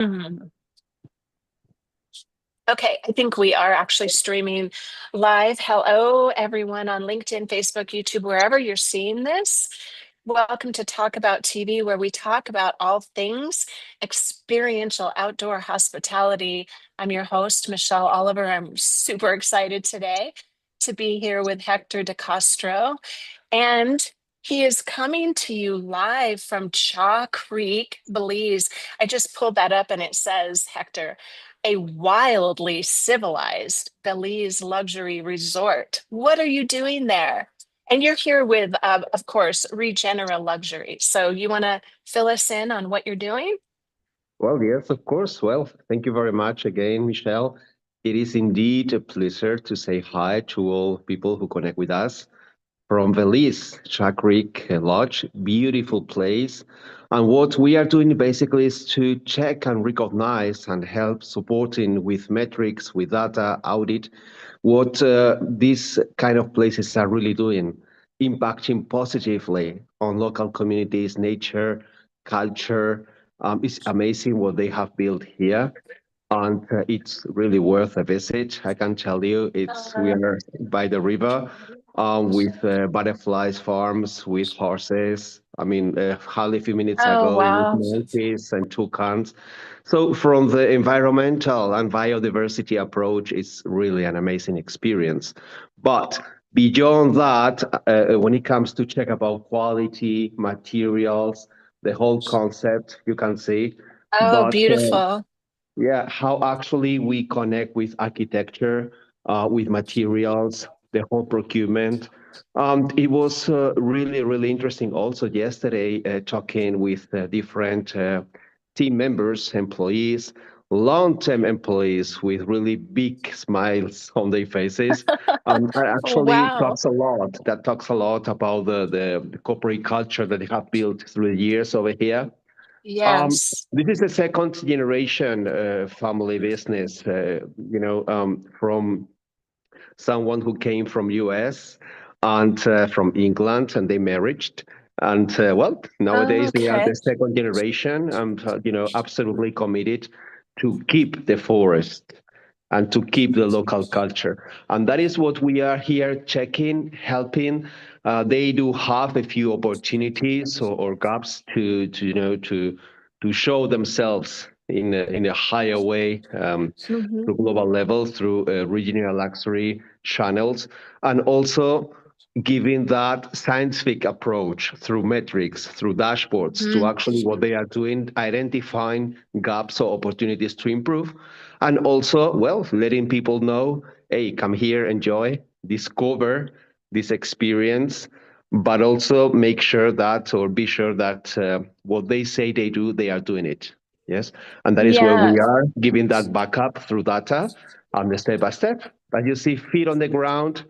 Mhm. Okay, I think we are actually streaming live. Hello, everyone on LinkedIn, Facebook, YouTube, wherever you're seeing this. Welcome to Talk About TV, where we talk about all things experiential outdoor hospitality. I'm your host, Michelle Oliver. I'm super excited today to be here with Hector de Castro. And he is coming to you live from Chaw Creek, Belize. I just pulled that up and it says, Hector, a wildly civilized Belize luxury resort. What are you doing there? And you're here with, of course, Regenera Luxury. So you want to fill us in on what you're doing? Well, yes, of course. Well, thank you very much again, Michelle. It is indeed a pleasure to say hi to all people who connect with us from Belize, Shark Creek Lodge, beautiful place. And what we are doing basically is to check and recognize and help supporting with metrics, with data, audit, what these kind of places are really doing, impacting positively on local communities, nature, culture. It's amazing what they have built here, and it's really worth a visit. I can tell you, it's we Uh, are by the river, with butterflies farms, with horses. I mean, hardly a few minutes oh, ago with wow. monkeys and toucans. So from the environmental and biodiversity approach, it's really an amazing experience. But beyond that, when it comes to check about quality, materials, the whole concept, you can see. Oh, But beautiful. yeah, how actually we connect with architecture, with materials, the whole procurement. It was really, really interesting also yesterday talking with different team members, employees, long-term employees with really big smiles on their faces. That actually Wow. talks a lot. That talks a lot about the corporate culture that they have built through the years over here. Um, Yes. this is a second generation family business, from someone who came from US and from England, and they married. And well, nowadays they are Okay. the second generation, and absolutely committed to keep the forest and to keep the local culture. And that is what we are here checking, helping. They do have a few opportunities or gaps to show themselves in a higher way, Mhm. through global level, through regional luxury channels, and also giving that scientific approach through metrics, through dashboards, to Mhm. actually what they are doing, identifying gaps or opportunities to improve, and also, well, letting people know, hey, come here, enjoy, discover this experience, but also make sure that, or be sure that what they say they do, they are doing it. Yes. And that is where Yeah. we are giving that backup through data and the step by step. But you see, feet on the ground,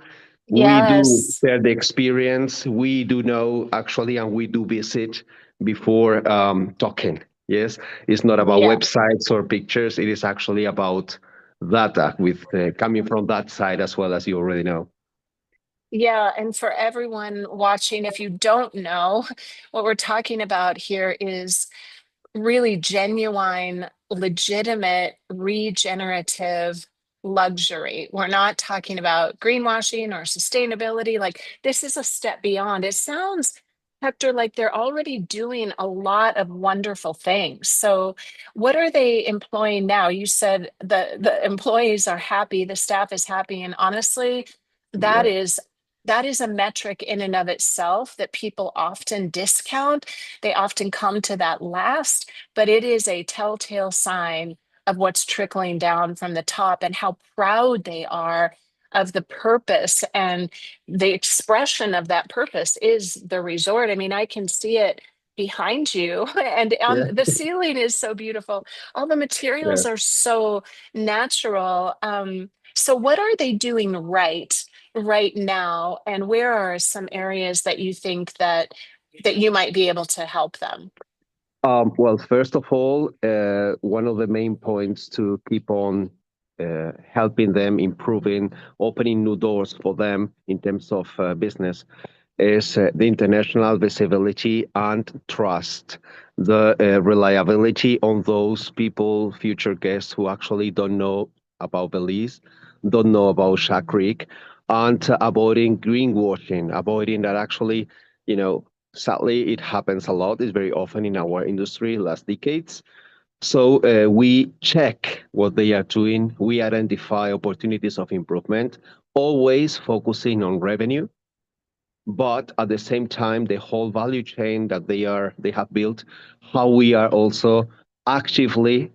we do Yes. share the experience. We do know actually, and we do visit before talking. Yes. It's not about Yeah. websites or pictures. It is actually about data with coming from that side as well, as you already know. Yeah, and for everyone watching, if you don't know, what we're talking about here is really genuine, legitimate, regenerative luxury. We're not talking about greenwashing or sustainability. Like, this is a step beyond. It sounds, Hector, like they're already doing a lot of wonderful things. So, what are they employing now? You said the employees are happy, the staff is happy, and honestly, that Yeah. is that is a metric in and of itself that people often discount. They often come to that last, but it is a telltale sign of what's trickling down from the top and how proud they are of the purpose, and the expression of that purpose is the resort. I mean, I can see it behind you and on Yeah. the ceiling is so beautiful. All the Yeah. materials are so natural. So what are they doing right now, and where are some areas that you think that you might be able to help them? Well, first of all, one of the main points to keep on helping them, improving, opening new doors for them in terms of business is the international visibility and trust, the reliability on those people, future guests who actually don't know about Belize, don't know about Shark Creek, and avoiding greenwashing, avoiding that actually, you know, sadly, it happens a lot. It's very often in our industry last decades. So we check what they are doing. We identify opportunities of improvement, always focusing on revenue, but at the same time, the whole value chain that they have built, how we are also actively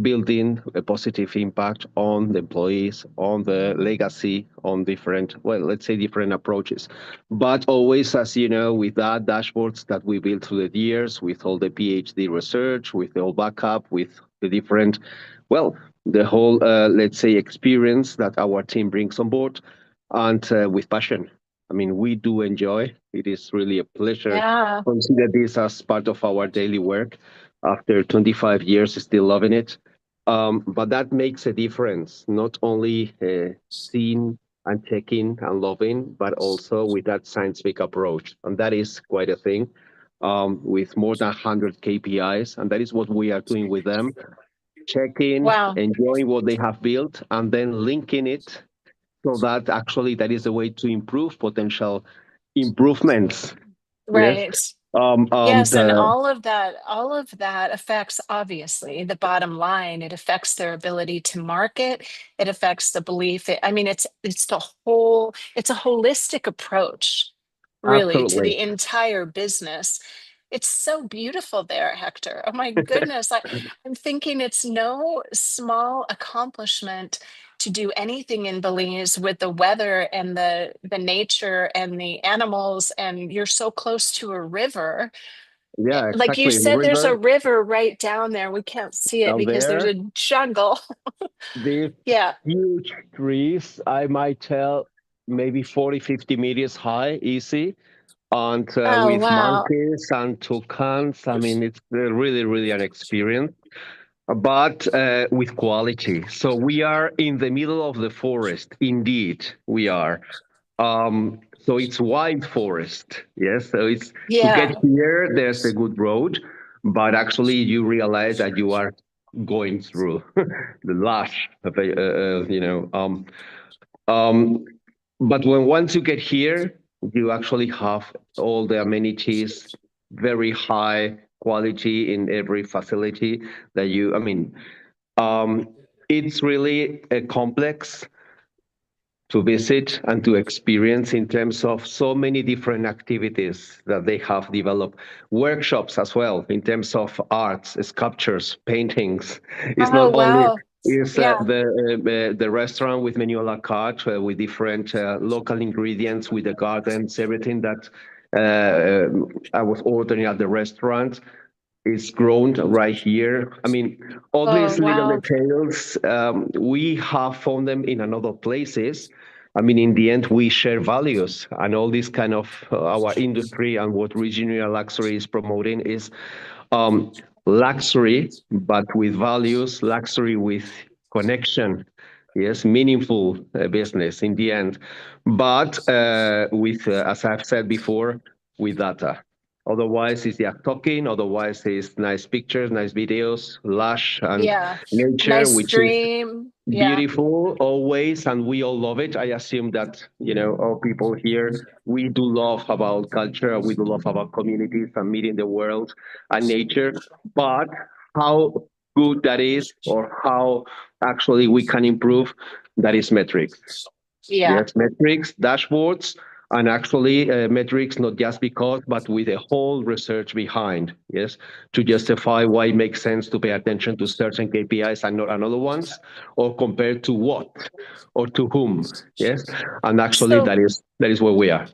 building a positive impact on the employees, on the legacy, on different, well, let's say different approaches. But always, as you know, with that dashboards that we built through the years, with all the PhD research, with the whole backup, with the different, well, the whole, let's say, experience that our team brings on board, and with passion. I mean, we do enjoy. It is really a pleasure. Yeah. Consider this as part of our daily work. After 25 years, still loving it. But that makes a difference, not only seeing and checking and loving, but also with that scientific approach. And that is quite a thing, with more than 100 KPIs. And that is what we are doing with them, checking, Wow. enjoying what they have built, and then linking it so that actually that is a way to improve potential improvements. Yes. Right. Um, Yes, and the, all of that affects obviously the bottom line. It affects their ability to market. It affects the belief. I mean, it's the whole, it's a holistic approach, really, to Absolutely. the entire business. It's so beautiful there, Hector. Oh my goodness. I'm thinking it's no small accomplishment to do anything in Belize with the weather and the nature and the animals, and you're so close to a river. Yeah, Like you exactly. The said, there's a river river right down there. We can't see it down because there's there, a jungle. these Yeah. huge trees, I might tell maybe 40, 50 meters high, easy, and Oh, with wow. monkeys and toucans. I mean, it's really, really an experience, but with quality. So we are in the middle of the forest. Indeed, we are. So it's wide forest. Yes. So it's to get Yeah. here, there's a good road, but actually you realize that you are going through the lush, you know. Um, but when once you get here, you actually have all the amenities, very high quality in every facility that you. I mean, um, it's really a complex to visit and to experience in terms of so many different activities that they have developed. Workshops as well in terms of arts, sculptures, paintings. It's Oh, not only wow. is Yeah. the restaurant with menu a la carte with different local ingredients, with the gardens, everything that I was ordering at the restaurant is grown right here. I mean, all Oh, these little wow. details, we have found them in another places. I mean, in the end, we share values, and all this kind of our industry and what Regenera Luxury is promoting is um, luxury, but with values, luxury with connection. Yes, meaningful business in the end, but with, as I've said before, with data. Otherwise, it's yeah, talking. Otherwise, it's nice pictures, nice videos, lush and Yeah. nature, Nice which is dream. Yeah. beautiful always, and we all love it. I assume that all people here, we do love about culture, we do love about communities and meeting the world and nature. But how good that is, or how actually we can improve, that is metrics. Yeah. Yes, metrics, dashboards, and actually metrics not just because, but with a whole research behind. Yes, to justify why it makes sense to pay attention to certain KPIs and not another ones, or compared to what, or to whom. Yes, and actually So that is where we are.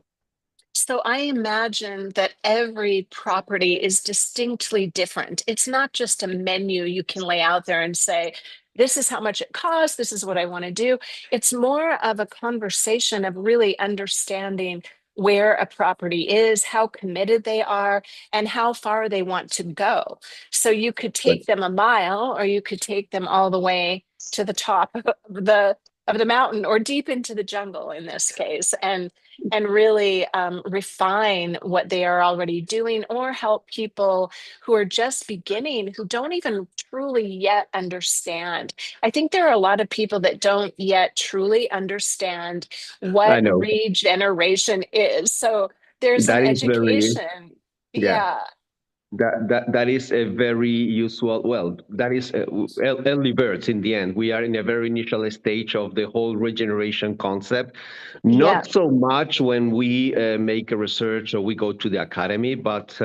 So I imagine that every property is distinctly different. It's not just a menu you can lay out there and say, this is how much it costs, this is what I want to do. It's more of a conversation of really understanding where a property is, how committed they are, and how far they want to go. So you could Right. take them a mile or you could take them all the way to the top of the of the mountain or deep into the jungle in this case, and really refine what they are already doing or help people who are just beginning, who don't even truly yet understand. I think there are a lot of people that don't yet truly understand I what know regeneration is. So there's an that is very, education. yeah. Yeah. That is a very usual. Well, that is early birds in the end. We are in a very initial stage of the whole regeneration concept. Yeah. Not so much when we make a research or we go to the academy, but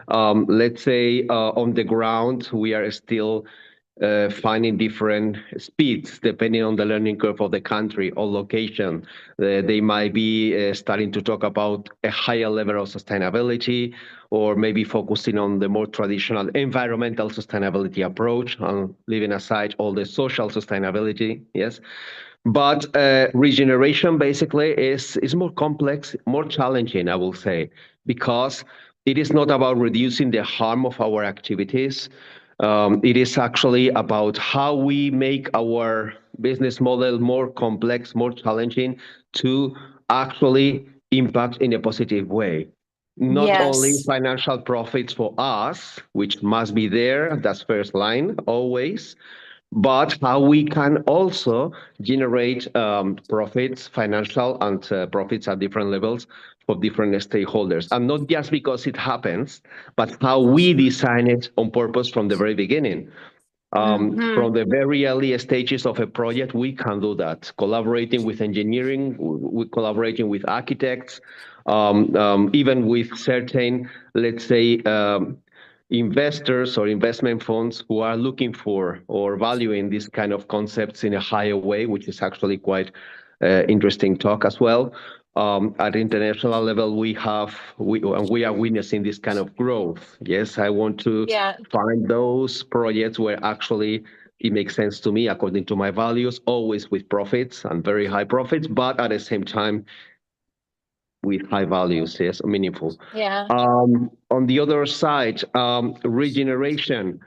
let's say on the ground we are still finding different speeds depending on the learning curve of the country or location. They might be starting to talk about a higher level of sustainability, or maybe focusing on the more traditional environmental sustainability approach, leaving aside all the social sustainability. Yes. But regeneration basically is more complex, more challenging, I will say, because it is not about reducing the harm of our activities. It is actually about how we make our business model more complex, more challenging to actually impact in a positive way. Not only Yes. financial profits for us, which must be there, that's first line always, but how we can also generate profits, financial and profits at different levels for different stakeholders. And not just because it happens, but how we design it on purpose from the very beginning. Hmm. From the very early stages of a project, we can do that, collaborating with engineering, collaborating with architects, even with certain, let's say, investors or investment funds who are looking for or valuing these kind of concepts in a higher way, which is actually quite interesting talk as well. At international level, we are witnessing this kind of growth. Yes, I want to Yeah. find those projects where actually it makes sense to me according to my values, always with profits and very high profits, but at the same time with high values, yes, meaningful. Yeah. On the other side, regeneration,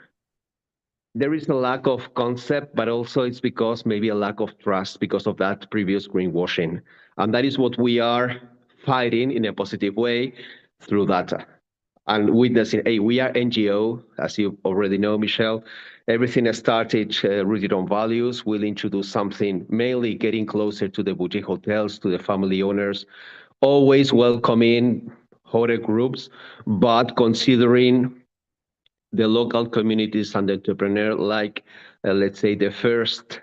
there is a lack of concept, but also it's because maybe a lack of trust because of that previous greenwashing. And that is what we are fighting in a positive way through data and witnessing. Hey, we are NGO, as you already know, Michelle. Everything has started rooted on values, willing to do something, mainly getting closer to the boutique hotels, to the family owners, always welcoming hotel groups, but considering the local communities and the entrepreneur like, let's say, the first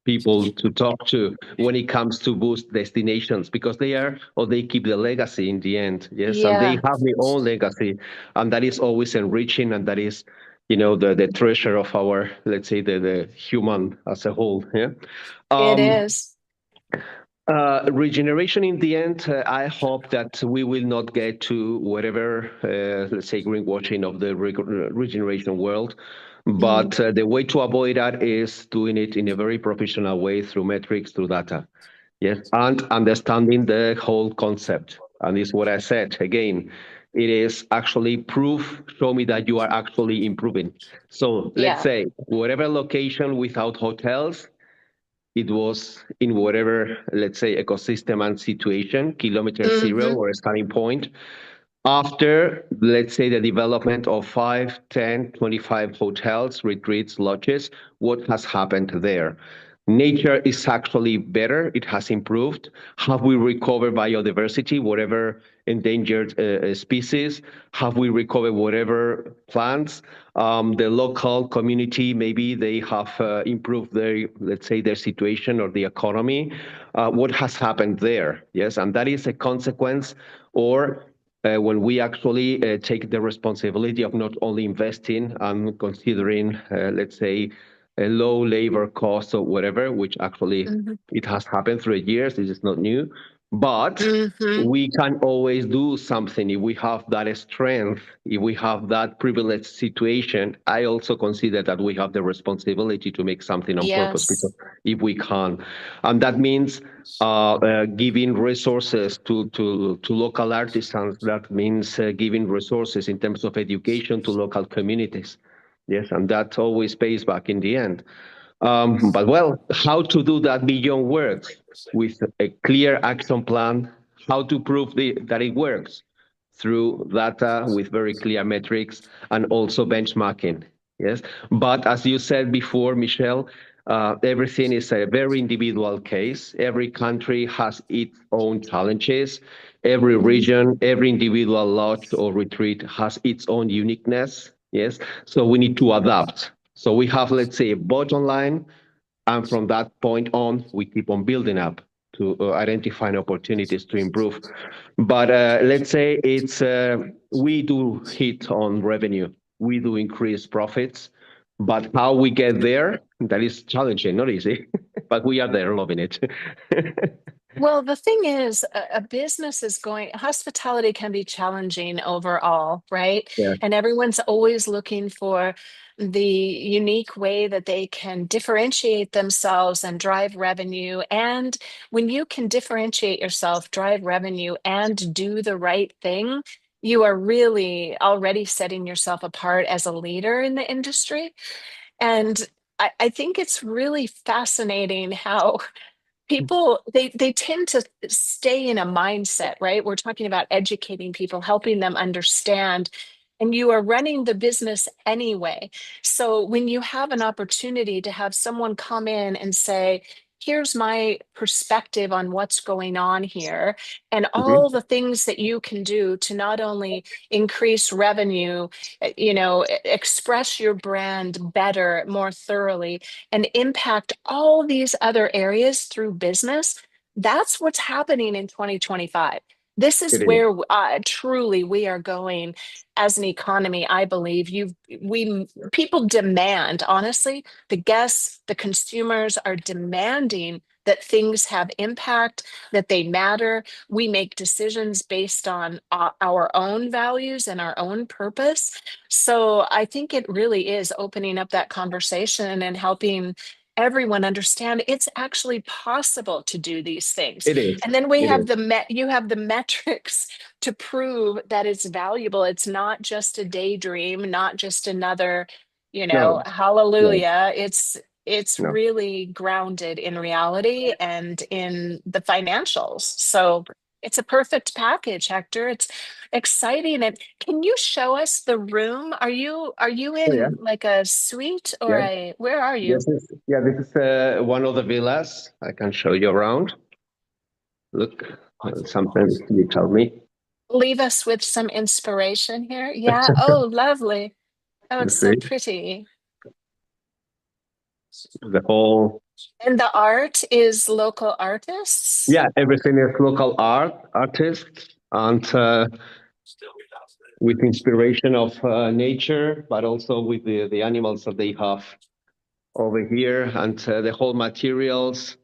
people to talk to when it comes to boost destinations, because they are, or they keep the legacy in the end. Yes, and they Yeah. have their own legacy, and that is always enriching, and that is, the treasure of our, let's say, the human as a whole. Yeah. It um is. Regeneration in the end, I hope that we will not get to whatever, let's say, greenwashing of the regeneration world. Mhm. But the way to avoid that is doing it in a very professional way through metrics, through data. Yes, and understanding the whole concept. And it's what I said again. It is actually proof. Show me that you are actually improving. So let's Yeah. say whatever location without hotels, it was in whatever, let's say, ecosystem and situation, kilometer zero Hmm. or a starting point. After, let's say, the development of 5, 10, 25 hotels, retreats, lodges, what has happened there? Nature is actually better. It has improved. Have we recovered biodiversity, whatever endangered species? Have we recovered whatever plants? The local community, maybe they have improved their, let's say, their situation or the economy. What has happened there? Yes, and that is a consequence, or when we actually take the responsibility of not only investing and considering, let's say, a low labor cost or whatever, which actually Hmm. it has happened through years. This is not new, but Hmm. we can always do something if we have that strength, if we have that privileged situation. I also consider that we have the responsibility to make something on purpose, because Yes. if we can, and that means giving resources to local artisans. That means giving resources in terms of education to local communities. Yes, and that always pays back in the end. But well, how to do that beyond words with a clear action plan, how to prove that it works through data with very clear metrics and also benchmarking. Yes. But as you said before, Michelle, everything is a very individual case. Every country has its own challenges. Every Mhm. region, every individual lodge or retreat has its own uniqueness. Yes. So we need to adapt. So we have, let's say, a bottom line, and from that point on, we keep on building up to identifying opportunities to improve. But let's say we do hit on revenue, we do increase profits, but how we get there, that is challenging, not easy, but we are there, loving it. Well, the thing is, a business is going, hospitality can be challenging overall, right? Yeah. And everyone's always looking for the unique way that they can differentiate themselves and drive revenue. And when you can differentiate yourself, drive revenue, and do the right thing, you are really already setting yourself apart as a leader in the industry. And I think it's really fascinating how people they tend to stay in a mindset, right? We're talking about educating people, helping them understand, and you are running the business anyway. So when you have an opportunity to have someone come in and say, here's my perspective on what's going on here and Mhm. all the things that you can do to not only increase revenue, express your brand better, more thoroughly, and impact all these other areas through business. That's what's happening in 2025. This is It is. where truly we are going as an economy. I believe we people demand, honestly, the guests, the consumers are demanding that things have impact, that they matter. We make decisions based on our own values and our own purpose. So I think it really is opening up that conversation and helping everyone understand it's actually possible to do these things. It is. And then we It have is. you have the metrics to prove that it's valuable. It's not just a daydream, not just another, No, no, hallelujah. It's no. really grounded in reality and in the financials. So it's a perfect package, Hector. It's exciting. And can you show us the room? Are you Oh, yeah. in like a suite or Yeah. a where are you? This is one of the villas. I can show you around. Look, sometimes you tell me. Leave us with some inspiration here. Yeah. Oh, lovely. Oh, You it's so see, pretty. the whole, And the art is local artists. yeah, everything is local artists, and with inspiration of nature, but also with the animals that they have over here, and the whole materials,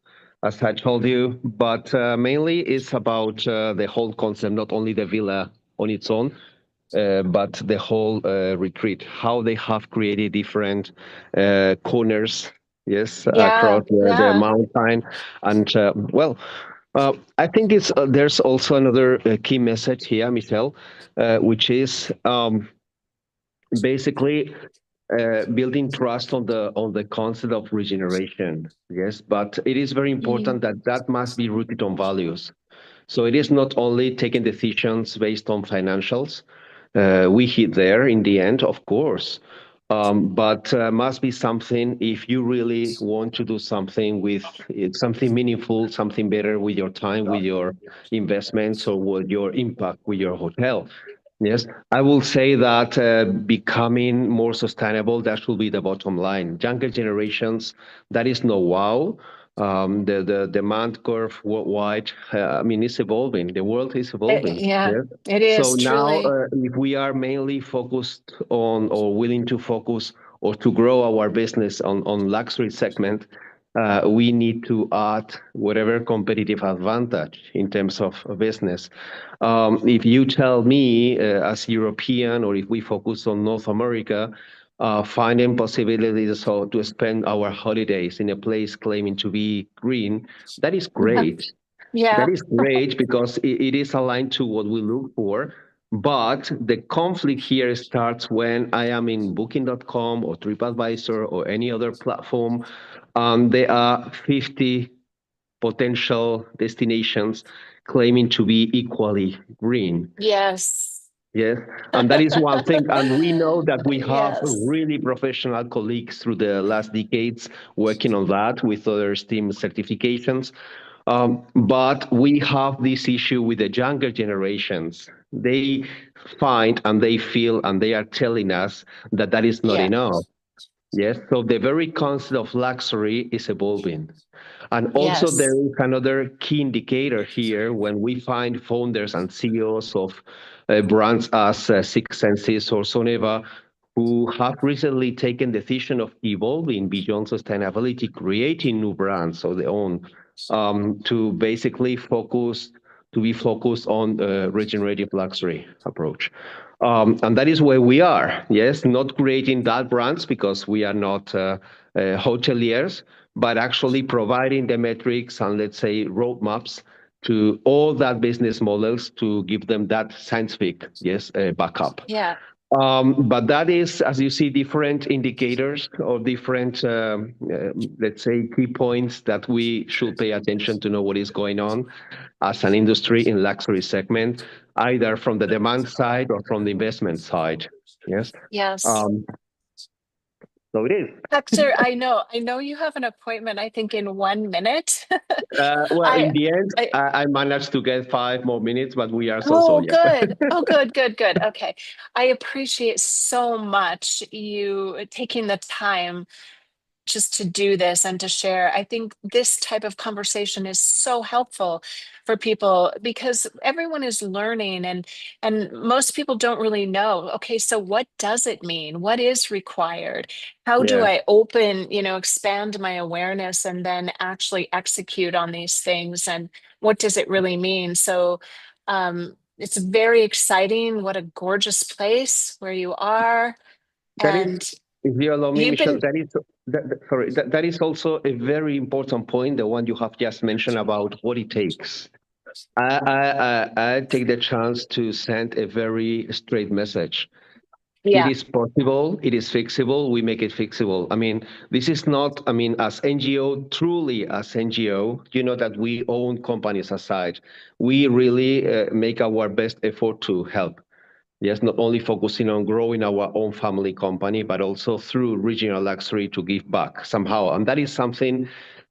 as I told you. But mainly it's about the whole concept, not only the villa on its own, but the whole retreat, how they have created different corners, yes, Yeah, across the yeah. mountain. And I think there's also another key message here, Michelle, which is basically building trust on the concept of regeneration. Yes, but it is very Mm. important that that must be rooted on values. So it is not only taking decisions based on financials. We hit there in the end, of course, but must be something if you really want to do something with something meaningful, something better with your time, with your investments, or with your impact with your hotel. Yes, I will say that becoming more sustainable, that should be the bottom line. Younger generations, that is no wow. The demand curve worldwide, I mean, it's evolving. The world is evolving. Yeah, Yes. it So is now, truly. if we are mainly focused on or willing to focus or to grow our business on luxury segment, we need to add whatever competitive advantage in terms of business. If you tell me as European, or if we focus on North America, finding possibilities to spend our holidays in a place claiming to be green, that is great. That Yeah. is great because it is aligned to what we look for. But the conflict here starts when I am in Booking.com or TripAdvisor or any other platform, and there are 50 potential destinations claiming to be equally green. Yes. Yes, and that is one thing. And we know that we have Yes. really professional colleagues through the last decades working on that with other STEAM certifications. But we have this issue with the younger generations. They find and they feel and they are telling us that that is not Yeah. enough. Yes, so the very concept of luxury is evolving. And also, there Yes. is another key indicator here when we find founders and CEOs of brands as Six Senses or Soneva who have recently taken the decision of evolving beyond sustainability, creating new brands of their own, to basically be focused on the regenerative luxury approach. And that is where we are. Yes, not creating that brands because we are not hoteliers, but actually providing the metrics and let's say roadmaps to all that business models to give them that scientific backup. Yeah. But that is, as you see, different indicators or different, let's say, key points that we should pay attention to know what is going on as an industry in luxury segment, either from the demand side or from the investment side. Yes. Yes. Um, so it is. Hector, I know you have an appointment, I think in 1 minute. Well, I, in the end, I, I managed to get 5 more minutes, but we are so oh, yeah. good. Oh, good, good, good. Okay. I appreciate so much you taking the time just to do this and to share. I think this type of conversation is so helpful for people because everyone is learning and most people don't really know, okay, so what does it mean? What is required? How do Yeah. I open, expand my awareness and then actually execute on these things? And what does it really mean? So it's very exciting. What a gorgeous place where you are. That is, And if you allow me, you've Michelle, been, sorry, that is also a very important point, the one you have just mentioned about what it takes. I take the chance to send a very straight message. It yeah. is possible, it is fixable, we make it fixable. I mean, this is not, I mean, as NGO, truly as NGO, you know that we own companies aside. We really make our best effort to help. Yes, not only focusing on growing our own family company, but also through regional luxury to give back somehow. And that is something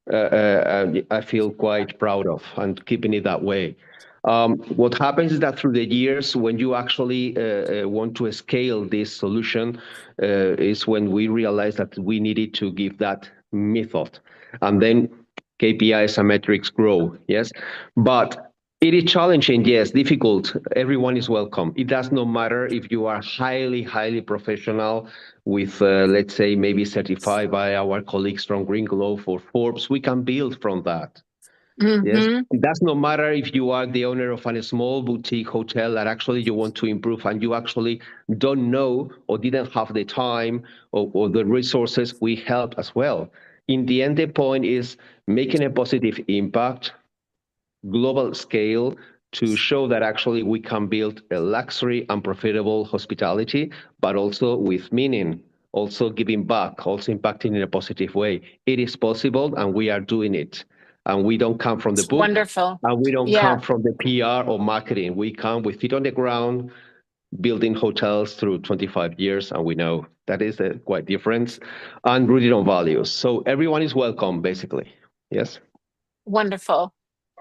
I feel quite proud of and keeping it that way. What happens is that through the years, when you actually want to scale this solution, is when we realize that we needed to give that method. And then KPIs and metrics grow, yes? But it is challenging, yes, difficult. Everyone is welcome. It does not matter if you are highly, highly professional with, let's say, maybe certified by our colleagues from Green Globe or Forbes. We can build from that. Yes, Hmm. it does not matter if you are the owner of a small boutique hotel that actually you want to improve and you actually don't know or didn't have the time or the resources, we help as well. In the end, the point is making a positive impact global scale to show that actually we can build a luxury and profitable hospitality, but also with meaning, also giving back, also impacting in a positive way. It is possible, and we are doing it. And we don't come from the It's book, wonderful. and we don't come Yeah, from the PR or marketing. We come with feet on the ground, building hotels through 25 years, and we know that is a quite difference, and rooted on values. So everyone is welcome, basically. Yes. wonderful.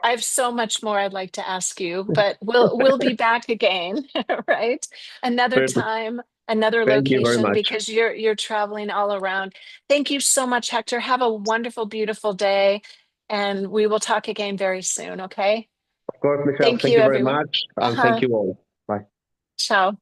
I have so much more I'd like to ask you, but we'll be back again, right? Another Perfect. time, another Thank you very location much. because you're traveling all around. Thank you so much, Hector. Have a wonderful, beautiful day, and we will talk again very soon, okay? Of course, Michelle, Thank thank you, you very everyone. much, and thank Uh-huh. you all. Bye. Ciao.